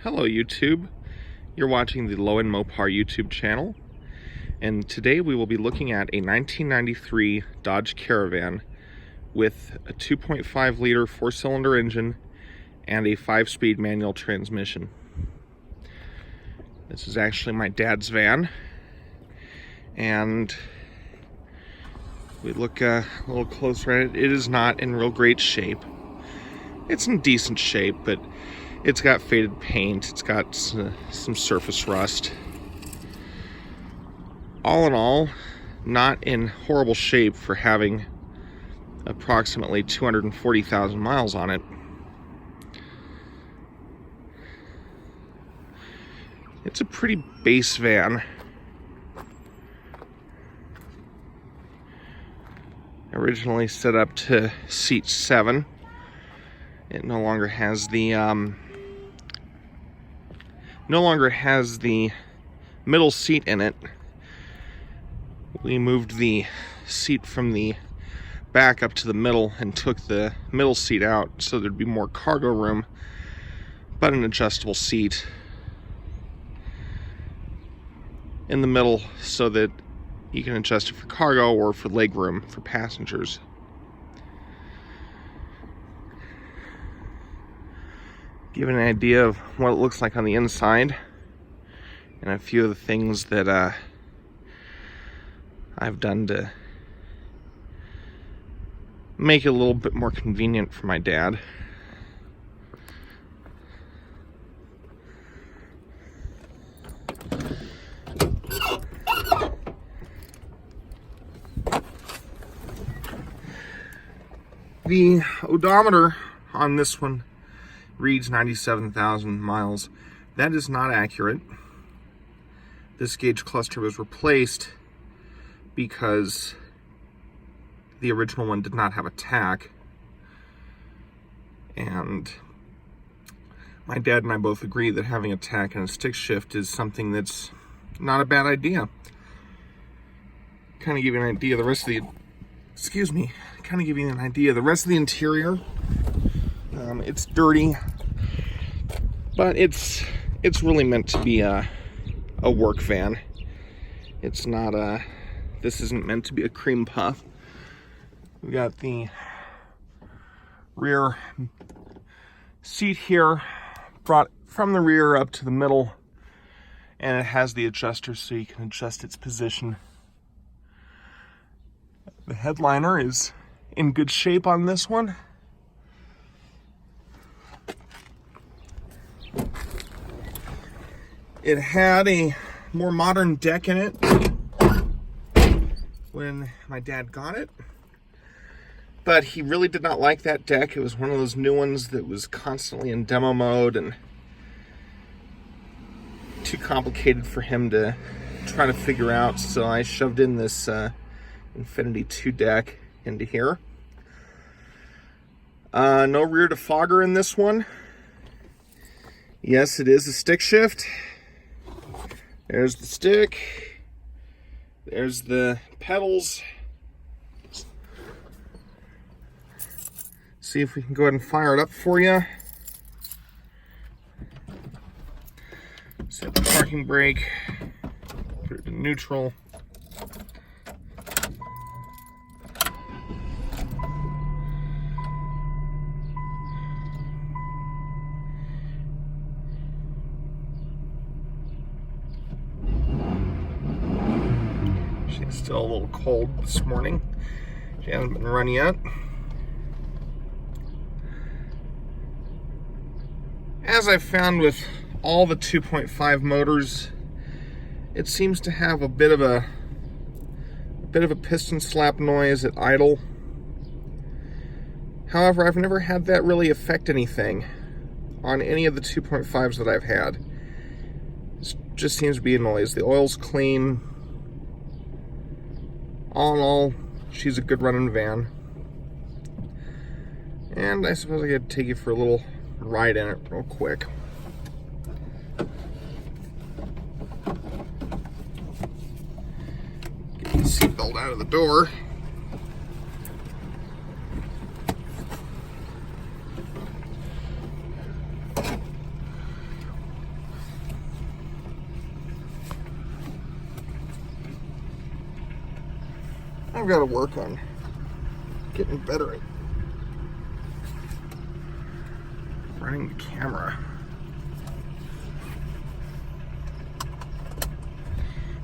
Hello YouTube, you're watching the Low End Mopar YouTube channel, and today we will be looking at a 1993 Dodge Caravan with a 2.5 liter 4-cylinder engine and a 5-speed manual transmission. This is actually my dad's van, and we look a little closer at it. It is not in real great shape. It's in decent shape, but it's got faded paint, it's got some surface rust. All in all, not in horrible shape for having approximately 240,000 miles on it. It's a pretty base van. Originally set up to seat 7. It no longer has the middle seat in it. We moved the seat from the back up to the middle and took the middle seat out so there'd be more cargo room, but an adjustable seat in the middle so that you can adjust it for cargo or for leg room for passengers. Give an idea of what it looks like on the inside and a few of the things that I've done to make it a little bit more convenient for my dad. The odometer on this one reads 97,000 miles. That is not accurate. This gauge cluster was replaced because the original one did not have a tach, and my dad and I both agree that having a tach and a stick shift is something that's not a bad idea. Kind of give you an idea of the rest of the rest of the interior. It's dirty, but it's really meant to be a work van. It's not this isn't meant to be a cream puff. We got the rear seat here, brought from the rear up to the middle, and it has the adjuster so you can adjust its position. The headliner is in good shape on this one. It had a more modern deck in it when my dad got it, but he really did not like that deck. It was one of those new ones that was constantly in demo mode and too complicated for him to try to figure out, so I shoved in this Infinity 2 deck into here. No rear defogger in this one. Yes, it is a stick shift. There's the stick. There's the pedals. See if we can go ahead and fire it up for you. Set the parking brake. Put it in neutral. She's still a little cold this morning. She hasn't been run yet. As I've found with all the 2.5 motors, it seems to have a bit of a piston slap noise at idle. However, I've never had that really affect anything on any of the 2.5s that I've had. It just seems to be a noise. The oil's clean. All in all, she's a good running van. And I suppose I could take you for a little ride in it real quick. Get the seatbelt out of the door. I've got to work on getting better at running the camera.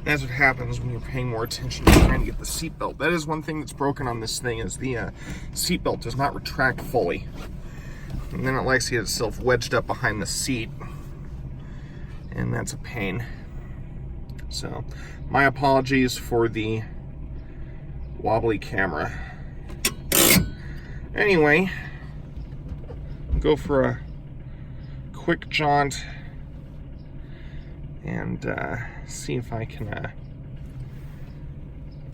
That's what happens when you're paying more attention to trying to get the seatbelt. That is one thing that's broken on this thing, is the seatbelt does not retract fully. And then it likes to get itself wedged up behind the seat. And that's a pain. So, my apologies for the wobbly camera. Anyway, go for a quick jaunt and see if I can,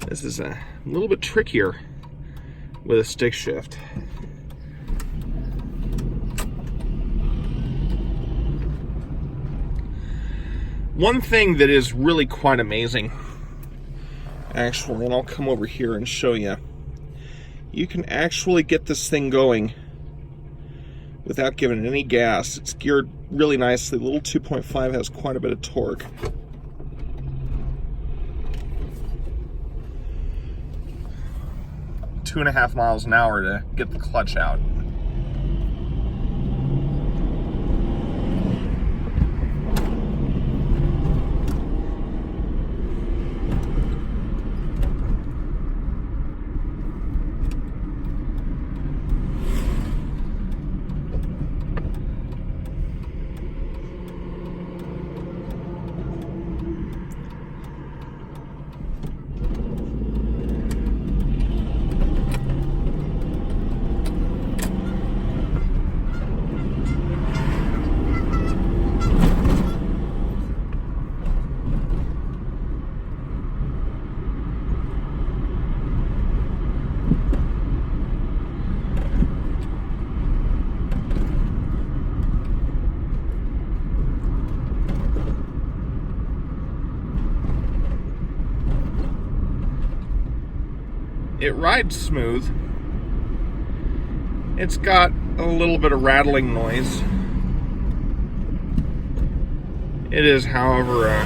this is a little bit trickier with a stick shift. One thing that is really quite amazing, actually, and I'll come over here and show you, you can actually get this thing going without giving it any gas. It's geared really nicely. The little 2.5 has quite a bit of torque. Two and a half miles an hour to get the clutch out. It rides smooth. It's got a little bit of rattling noise. It is, however,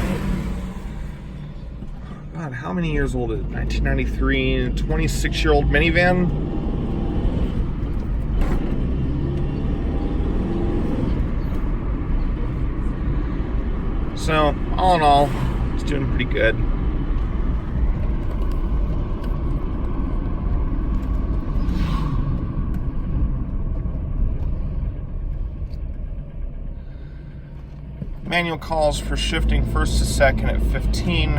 God, how many years old is it? 1993, 26-year-old minivan. So, all in all, it's doing pretty good. Manual calls for shifting first to second at 15,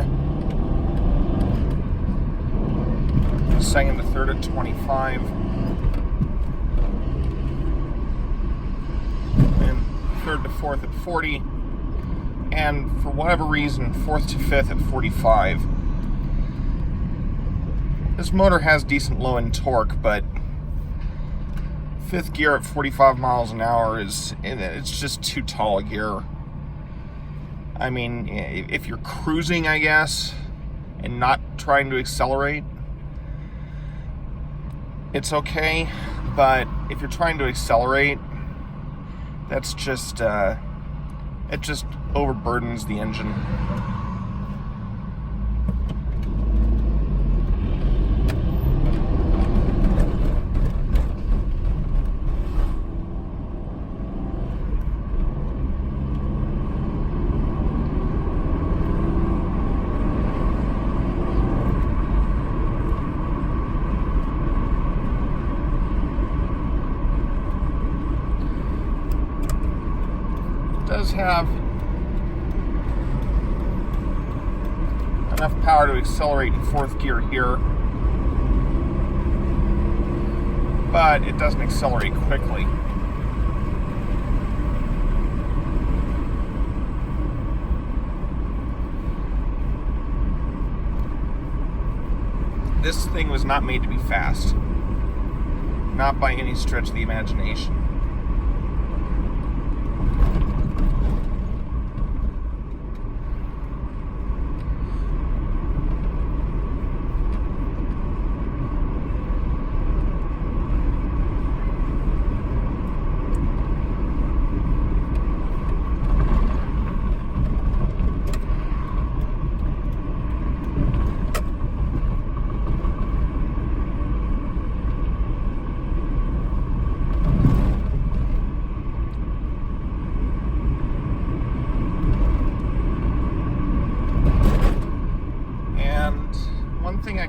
second to third at 25, and third to fourth at 40, and for whatever reason, fourth to fifth at 45. This motor has decent low-end torque, but fifth gear at 45 miles an hour it's just too tall a gear. I mean, if you're cruising, I guess, and not trying to accelerate, it's okay. But if you're trying to accelerate, that's just, it just overburdens the engine. Does have enough power to accelerate in fourth gear here, but it doesn't accelerate quickly. This thing was not made to be fast, not by any stretch of the imagination.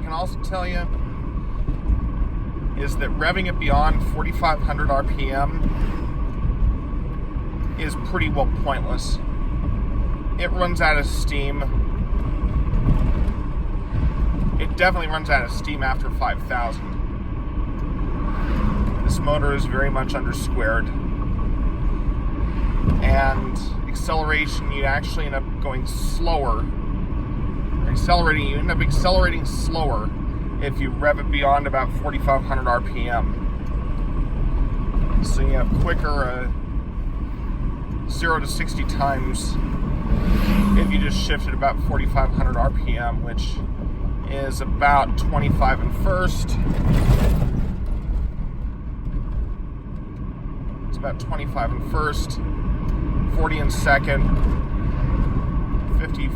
can also tell you is that revving it beyond 4,500 RPM is pretty well pointless. It runs out of steam. It definitely runs out of steam after 5,000. This motor is very much under-squared. And acceleration, you actually end up going slower. You end up accelerating slower if you rev it beyond about 4,500 RPM. So you have quicker 0 to 60 times if you just shift it about 4,500 RPM, which is about 25 in first. It's about 25 in first, 40 in second, 50,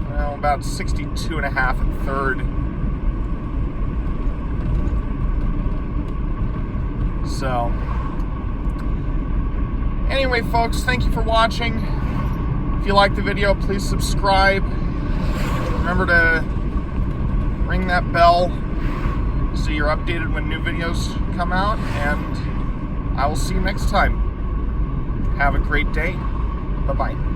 well, about 62 and a half in third. So, anyway, folks, thank you for watching. If you like the video, please subscribe. Remember to ring that bell so you're updated when new videos come out, and I will see you next time. Have a great day. Bye-bye.